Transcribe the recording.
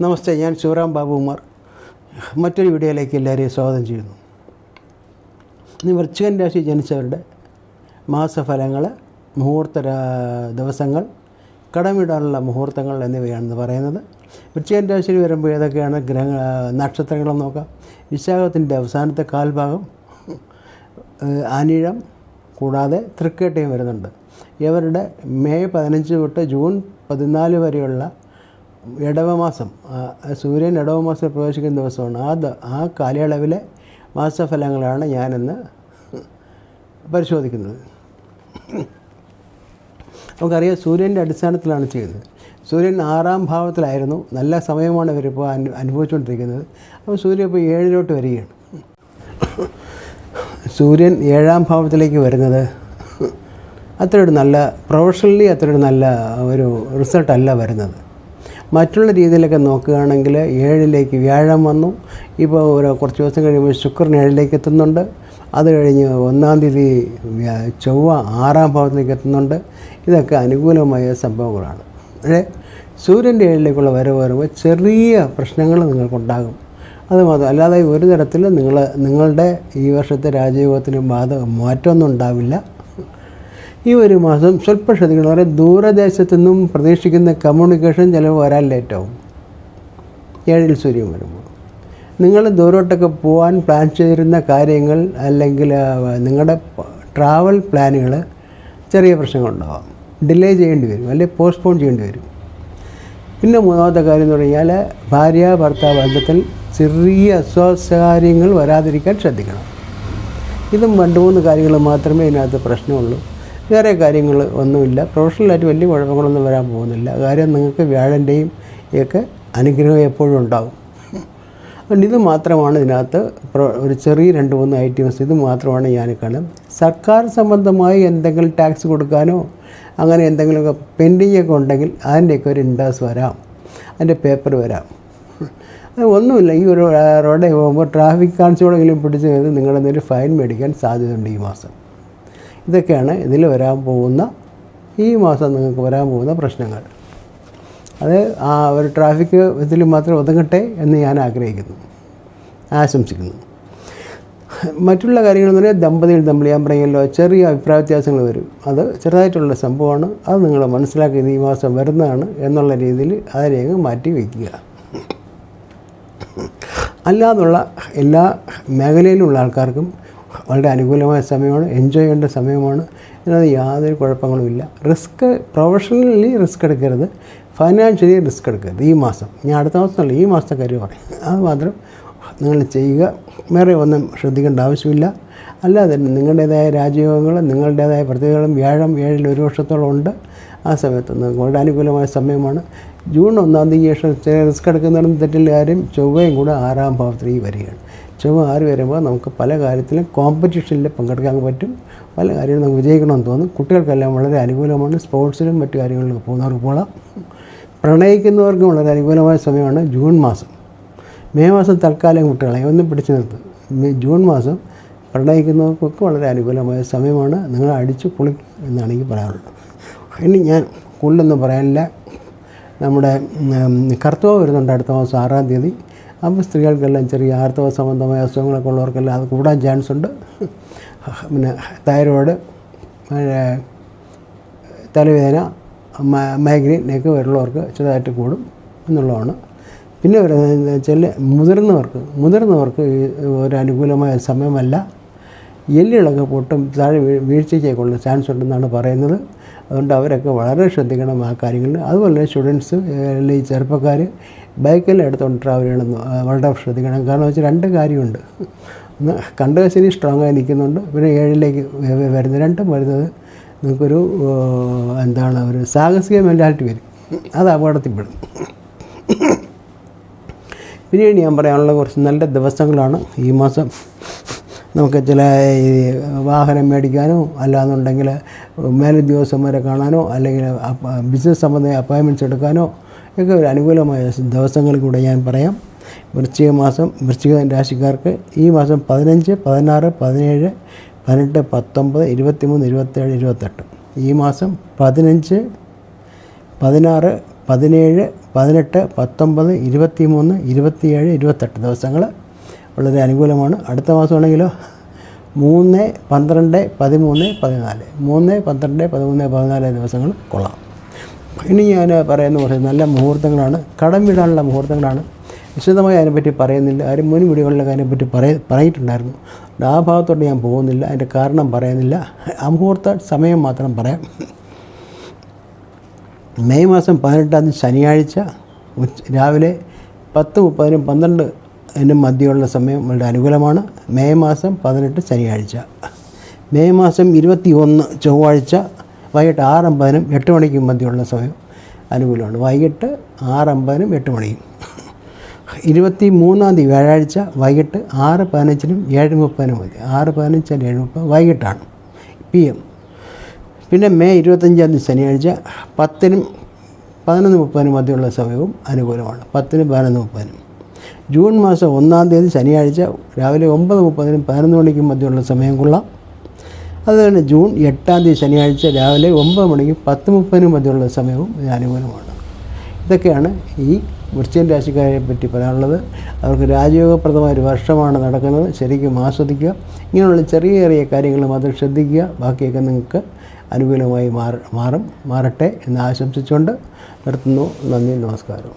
നമസ്തേ, ഞാൻ ശിവറാം ബാബുകുമാർ. മറ്റൊരു വീഡിയോയിലേക്ക് എല്ലാവരെയും സ്വാഗതം ചെയ്യുന്നു. ഇന്ന് വൃശ്ചികൻ രാശി ജനിച്ചവരുടെ മാസഫലങ്ങൾ, മുഹൂർത്ത ദിവസങ്ങൾ, കടമിടാനുള്ള മുഹൂർത്തങ്ങൾ എന്നിവയാണെന്ന് പറയുന്നത്. വൃശ്ചികൻ രാശിയിൽ വരുമ്പോൾ ഏതൊക്കെയാണ് നക്ഷത്രങ്ങളും നോക്കാം. വിശാഖത്തിൻ്റെ അവസാനത്തെ കാൽഭാഗം, അനിഴം കൂടാതെ തൃക്കേട്ടയും വരുന്നുണ്ട്. ഇവരുടെ മെയ് 15 തൊട്ട് ജൂൺ 14 വരെയുള്ള ഇടവമാസം, സൂര്യൻ ഇടവമാസത്തിൽ പ്രവേശിക്കുന്ന ദിവസമാണ്. ആ കാലയളവിലെ മാസഫലങ്ങളാണ് ഞാനിന്ന് പരിശോധിക്കുന്നത്. നമുക്കറിയാം, സൂര്യൻ്റെ അടിസ്ഥാനത്തിലാണ് ചെയ്യുന്നത്. സൂര്യൻ 6-ാം ഭാവത്തിലായിരുന്നു. നല്ല സമയമാണ് ഇവരിപ്പോൾ അനുഭവിച്ചുകൊണ്ടിരിക്കുന്നത്. അപ്പോൾ സൂര്യൻ ഇപ്പോൾ 7-ലോട്ട് വരികയാണ്. സൂര്യൻ 7-ാം ഭാവത്തിലേക്ക് വരുന്നത് അത്രയൊരു നല്ല പ്രൊഫഷണലി അത്രയൊരു നല്ല ഒരു റിസൾട്ടല്ല വരുന്നത്. മറ്റുള്ള രീതിയിലൊക്കെ നോക്കുകയാണെങ്കിൽ 7-ലേക്ക് വ്യാഴം വന്നു. ഇപ്പോൾ കുറച്ച് ദിവസം കഴിയുമ്പോൾ ശുക്രൻ 7-ലേക്ക് എത്തുന്നുണ്ട്. അത് കഴിഞ്ഞ് 1-ാം തീയതി ചൊവ്വ 6-ാം ഭാവത്തിലേക്ക് എത്തുന്നുണ്ട്. ഇതൊക്കെ അനുകൂലമായ സംഭവങ്ങളാണ്. പക്ഷേ സൂര്യൻ്റെ 7-ലേക്കുള്ള വരവ് വരുമ്പോൾ ചെറിയ പ്രശ്നങ്ങൾ നിങ്ങൾക്കുണ്ടാകും. അതുമാത്രം അല്ലാതെ ഒരു തരത്തിൽ നിങ്ങളുടെ ഈ വർഷത്തെ രാജയോഗത്തിന് മാറ്റമൊന്നും ഉണ്ടാവില്ല. ഈ ഒരു മാസം സ്വല്പം ശ്രദ്ധിക്കണം. വളരെ ദൂരദേശത്തു നിന്നും പ്രതീക്ഷിക്കുന്ന കമ്മ്യൂണിക്കേഷൻ ചിലവ് വരാൻ ലേറ്റാവും. 7-ൽ സൂര്യൻ വരുമ്പോൾ നിങ്ങൾ ദൂരോട്ടൊക്കെ പോകാൻ പ്ലാൻ ചെയ്തിരുന്ന കാര്യങ്ങൾ അല്ലെങ്കിൽ നിങ്ങളുടെ ട്രാവൽ പ്ലാനുകൾ ചെറിയ പ്രശ്നങ്ങളുണ്ടാവാം. ഡിലേ ചെയ്യേണ്ടി വരും, അല്ലെങ്കിൽ പോസ്റ്റ്പോൺ ചെയ്യേണ്ടി വരും. പിന്നെ മൂന്നാമത്തെ കാര്യം എന്ന് പറഞ്ഞാൽ ഭാര്യ ഭർത്താവ് ബന്ധത്തിൽ ചെറിയ അസ്വാസ്ഥ്യങ്ങൾ വരാതിരിക്കാൻ ശ്രദ്ധിക്കണം. ഇതും 2-3 കാര്യങ്ങൾ മാത്രമേ ഇതിനകത്ത് പ്രശ്നമുള്ളൂ. വേറെ കാര്യങ്ങൾ ഒന്നുമില്ല. പ്രൊഫഷണലായിട്ട് വലിയ കുഴപ്പങ്ങളൊന്നും വരാൻ പോകുന്നില്ല. കാര്യം നിങ്ങൾക്ക് വ്യാഴൻ്റെയും ഒക്കെ അനുഗ്രഹം എപ്പോഴും ഉണ്ടാകും. അതുകൊണ്ട് ഇത് മാത്രമാണ് ഇതിനകത്ത് ഒരു ചെറിയ 2-3 ഐറ്റംസ്. ഇത് മാത്രമാണ് ഞാൻ കാണുന്നത്. സർക്കാർ സംബന്ധമായി എന്തെങ്കിലും ടാക്സ് കൊടുക്കാനോ അങ്ങനെ എന്തെങ്കിലുമൊക്കെ പെൻഡിങ് ഒക്കെ ഉണ്ടെങ്കിൽ അതിൻ്റെയൊക്കെ ഒരു ഇൻട്രസ്റ്റ് വരാം, അതിൻ്റെ പേപ്പർ വരാം. അത് ഒന്നുമില്ല. ഈ ഒരു റോഡിൽ പോകുമ്പോൾ ട്രാഫിക് കോൺസ്റ്റബിളെങ്കിലും പിടിച്ച് കഴിഞ്ഞാൽ നിങ്ങളുടെ എന്തെങ്കിലും ഫൈൻ മേടിക്കാൻ സാധ്യതയുണ്ട് ഈ മാസം. ഇതൊക്കെയാണ് ഇതിൽ വരാൻ പോകുന്ന, ഈ മാസം നിങ്ങൾക്ക് വരാൻ പോകുന്ന പ്രശ്നങ്ങൾ. അത് ഒരു ട്രാഫിക് ഇതിൽ മാത്രം ഒതുങ്ങട്ടെ എന്ന് ഞാൻ ആശംസിക്കുന്നു. മറ്റുള്ള കാര്യങ്ങളെന്ന് പറഞ്ഞാൽ ദമ്പതികൾ തമ്മിൽ ഞാൻ പറയുമല്ലോ ചെറിയ അഭിപ്രായ വ്യത്യാസങ്ങൾ വരും. അത് ചെറുതായിട്ടുള്ള സംഭവമാണ്. അത് നിങ്ങൾ മനസ്സിലാക്കിയത് ഈ മാസം വരുന്നതാണ് എന്നുള്ള രീതിയിൽ അതിനെ മാറ്റി വയ്ക്കുക. അല്ലാതുള്ള എല്ലാ മേഖലയിലുള്ള ആൾക്കാർക്കും വളരെ അനുകൂലമായ സമയമാണ്, എൻജോയ് ചെയ്യേണ്ട സമയമാണ്. ഇതിനകത്ത് യാതൊരു കുഴപ്പങ്ങളുമില്ല. പ്രൊഫഷണലി റിസ്ക് എടുക്കരുത്, ഫൈനാൻഷ്യലി റിസ്ക് എടുക്കരുത് ഈ മാസം. ഞാൻ അടുത്ത മാസമല്ല, ഈ മാസത്തെ കാര്യം പറയും. അത് മാത്രം നിങ്ങൾ ചെയ്യുക. വേറെ ഒന്നും ശ്രദ്ധിക്കേണ്ട ആവശ്യമില്ല. അല്ലാതെ നിങ്ങളുടേതായ രാജയോഗങ്ങൾ, നിങ്ങളുടേതായ പ്രത്യേകതകളും വ്യാഴം 7-ൽ 1 വർഷത്തോളം ഉണ്ട്. ആ സമയത്ത് നിങ്ങൾക്ക് വളരെ അനുകൂലമായ സമയമാണ്. ജൂൺ 1-ാം തീയതി ശേഷം റിസ്ക് എടുക്കുന്നതിനും തെറ്റില്ല കാര്യം. ചൊവ്വയും കൂടെ 6-ാം ഭാവത്തിലേക്ക് വരികയാണ്. ചൊവ്വ 6 വരുമ്പോൾ നമുക്ക് പല കാര്യത്തിലും കോമ്പറ്റീഷനിൽ പങ്കെടുക്കാൻ പറ്റും. പല കാര്യങ്ങളും നമുക്ക് വിജയിക്കണമെന്ന് തോന്നും. കുട്ടികൾക്കെല്ലാം വളരെ അനുകൂലമാണ്. സ്പോർട്സിലും മറ്റു കാര്യങ്ങളിലും പോകുന്നവർക്ക് പോകാം. പ്രണയിക്കുന്നവർക്കും വളരെ അനുകൂലമായ സമയമാണ് ജൂൺ മാസം. മെയ് മാസം തൽക്കാലം കുട്ടികളെ ഒന്നും പിടിച്ചു നിർത്തും. ജൂൺ മാസം പ്രണയിക്കുന്നവർക്കൊക്കെ വളരെ അനുകൂലമായ സമയമാണ്. നിങ്ങൾ അടിച്ചു പൊളിക്കും എന്നാണ് എനിക്ക് പറയാനുള്ളത്. ഇനി ഞാൻ കൂടുതലൊന്നും പറയാനില്ല. നമ്മുടെ കർത്തവ്യം വരുന്നുണ്ട് അടുത്ത മാസം 6-ാം തീയതി. അപ്പോൾ സ്ത്രീകൾക്കെല്ലാം ചെറിയ ആർത്തവ സംബന്ധമായ അസുഖങ്ങളൊക്കെ ഉള്ളവർക്കെല്ലാം അത് കൂടാൻ ചാൻസ് ഉണ്ട്. പിന്നെ തൈറോയ്ഡ്, തലവേദന, മൈഗ്രെയിൻ ഒക്കെ വരുന്നവർക്ക് ചെറുതായിട്ട് കൂടും എന്നുള്ളതാണ്. പിന്നെ വരുന്നതെന്ന് വെച്ചാൽ മുതിർന്നവർക്ക് ഒരു അനുകൂലമായ സമയമല്ല. എല്ലുകളൊക്കെ പൊട്ടും താഴെ വീഴ്ചയ്ക്കുള്ള ചാൻസ് ഉണ്ടെന്നാണ് പറയുന്നത്. അതുകൊണ്ട് അവരൊക്കെ വളരെ ശ്രദ്ധിക്കണം ആ കാര്യങ്ങളിൽ. അതുപോലെ സ്റ്റുഡൻസ്, അല്ലെങ്കിൽ ചെറുപ്പക്കാർ ബൈക്കിൽ എടുത്തുകൊണ്ട് ട്രാവൽ ചെയ്യണമെന്ന് വളരെ ശ്രദ്ധിക്കണം. കാരണം വെച്ചാൽ 2 കാര്യമുണ്ട്. ഒന്ന് കണ്ടകശനി സ്ട്രോങ് ആയി നിൽക്കുന്നുണ്ട്. പിന്നെ 7-ലേക്ക് വരുന്നത്. രണ്ടും വരുന്നത് നിങ്ങൾക്കൊരു ഒരു സാഹസിക മെൻറ്റാലിറ്റി വരും. അത് അപകടത്തിൽപ്പെടും. പിന്നീട് ഞാൻ പറയാനുള്ള കുറച്ച് നല്ല ദിവസങ്ങളാണ് ഈ മാസം. നമുക്ക് ചില വാഹനം മേടിക്കാനോ അല്ലാന്നുണ്ടെങ്കിൽ മേലുദ്യോഗസ്ഥന്മാരെ കാണാനോ അല്ലെങ്കിൽ ബിസിനസ് സംബന്ധമായ അപ്പോയിൻമെൻറ്റ്സ് എടുക്കാനോ ഒക്കെ ഒരു അനുകൂലമായ ദിവസങ്ങളിൽ കൂടെ ഞാൻ പറയാം. വൃശ്ചിക മാസം, വൃശ്ചിക രാശിക്കാർക്ക് ഈ മാസം 15, 16, 17, 18, 19, 23, 27, 28. ഈ മാസം 15, 16, 17, 18, 19, 23, 27, 28 ദിവസങ്ങൾ വളരെ അനുകൂലമാണ്. അടുത്ത മാസമാണെങ്കിലോ 3, 12, 13, 14 3, 12, 13, 14 ദിവസങ്ങൾ കൊള്ളാം. ഇനി ഞാൻ പറയുന്ന കുറച്ച് നല്ല മുഹൂർത്തങ്ങളാണ്, കടം വിടാനുള്ള മുഹൂർത്തങ്ങളാണ്. വിശദമായി അതിനെപ്പറ്റി പറയുന്നില്ല. ആരും മുൻ വീഡിയോകളിലൊക്കെ അതിനെപ്പറ്റി പറഞ്ഞിട്ടുണ്ടായിരുന്നു. ആ ഭാഗത്തോട്ട് ഞാൻ പോകുന്നില്ല, അതിൻ്റെ കാരണം പറയുന്നില്ല. ആ മുഹൂർത്ത സമയം മാത്രം പറയാം. മെയ് മാസം 18-ാം തീയതി ശനിയാഴ്ച രാവിലെ 10:30-നും 12-നും മധ്യമുള്ള സമയം വളരെ അനുകൂലമാണ്. മെയ് മാസം 18 ശനിയാഴ്ച. മെയ് മാസം 21 ചൊവ്വാഴ്ച വൈകിട്ട് 6:50-നും 8 മണിക്കും മധ്യമുള്ള സമയം അനുകൂലമാണ്. വൈകിട്ട് 6:50-നും 8 മണിക്കും. 23-ാം തീയതി വ്യാഴാഴ്ച വൈകിട്ട് 6:15-നും 7:30-നും മതി. 6:15 7:30 വൈകിട്ടാണ് PM. പിന്നെ മെയ് 25-ാം തീയതി ശനിയാഴ്ച 10-നും 11:30-നും മധ്യമുള്ള സമയവും അനുകൂലമാണ്. 10-നും 11:30-നും. ജൂൺ മാസം 1-ാം തീയതി ശനിയാഴ്ച രാവിലെ 9:30-നും 11 മണിക്കും മധ്യമുള്ള സമയം കൊള്ളാം. അതുതന്നെ ജൂൺ 8-ാം തീയതി ശനിയാഴ്ച രാവിലെ 9 മണിക്കും 10:30-നും മധ്യമുള്ള സമയവും അനുകൂലമാണ്. ഇതൊക്കെയാണ് ഈ വൃശ്ചിക രാശിക്കാരെ പറ്റി പറയാനുള്ളത്. അവർക്ക് രാജയോഗപ്രദമായ ഒരു വർഷമാണ് നടക്കുന്നത്. ശരിക്കും ആസ്വദിക്കുക. ഇങ്ങനെയുള്ള ചെറിയ ചെറിയ കാര്യങ്ങൾ മാത്രം ശ്രദ്ധിക്കുക. ബാക്കിയൊക്കെ നിങ്ങൾക്ക് അനുകൂലമായി മാറട്ടെ എന്ന് ആശംസിച്ചുകൊണ്ട് നിർത്തുന്നു. നന്ദി, നമസ്കാരം.